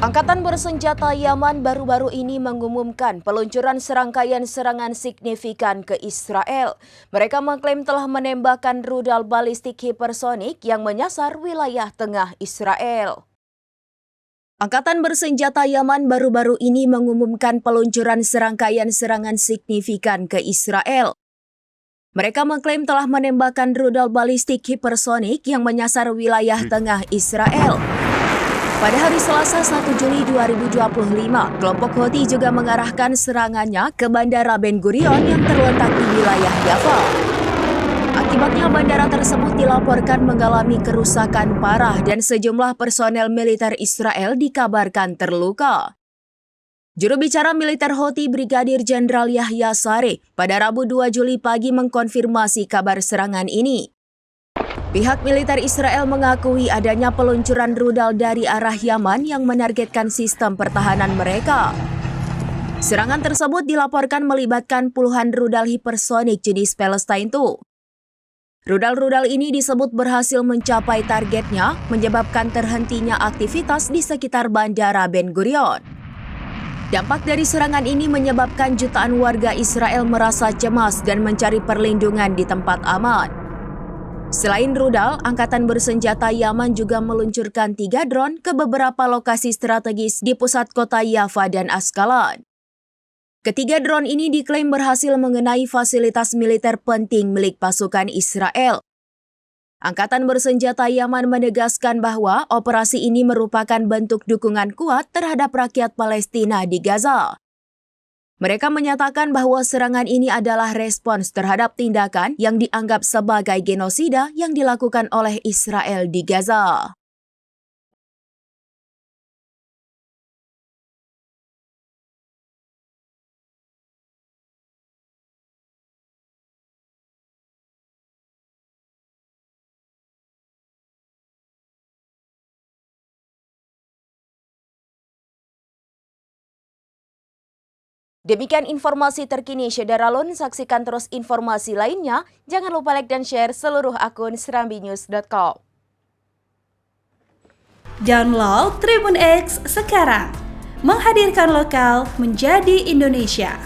Angkatan bersenjata Yaman baru-baru ini mengumumkan peluncuran serangkaian serangan signifikan ke Israel. Mereka mengklaim telah menembakkan rudal balistik hipersonik yang menyasar wilayah tengah Israel. Angkatan bersenjata Yaman baru-baru ini mengumumkan peluncuran serangkaian serangan signifikan ke Israel. Mereka mengklaim telah menembakkan rudal balistik hipersonik yang menyasar wilayah tengah Israel. Pada hari Selasa 1 Juli 2025, kelompok Houthi juga mengarahkan serangannya ke Bandara Ben Gurion yang terletak di wilayah Jaffa. Akibatnya bandara tersebut dilaporkan mengalami kerusakan parah dan sejumlah personel militer Israel dikabarkan terluka. Juru bicara militer Houthi Brigadir Jenderal Yahya Saree pada Rabu 2 Juli pagi mengkonfirmasi kabar serangan ini. Pihak militer Israel mengakui adanya peluncuran rudal dari arah Yaman yang menargetkan sistem pertahanan mereka. Serangan tersebut dilaporkan melibatkan puluhan rudal hipersonik jenis Palestine II. Rudal-rudal ini disebut berhasil mencapai targetnya, menyebabkan terhentinya aktivitas di sekitar Bandara Ben Gurion. Dampak dari serangan ini menyebabkan jutaan warga Israel merasa cemas dan mencari perlindungan di tempat aman. Selain rudal, Angkatan Bersenjata Yaman juga meluncurkan 3 drone ke beberapa lokasi strategis di pusat kota Jaffa dan Askalan. Ketiga drone ini diklaim berhasil mengenai fasilitas militer penting milik pasukan Israel. Angkatan Bersenjata Yaman menegaskan bahwa operasi ini merupakan bentuk dukungan kuat terhadap rakyat Palestina di Gaza. Mereka menyatakan bahwa serangan ini adalah respons terhadap tindakan yang dianggap sebagai genosida yang dilakukan oleh Israel di Gaza. Demikian informasi terkini Syederalun, saksikan terus informasi lainnya. Jangan lupa like dan share seluruh akun serambinews.com. Download Tribun X sekarang, menghadirkan lokal menjadi Indonesia.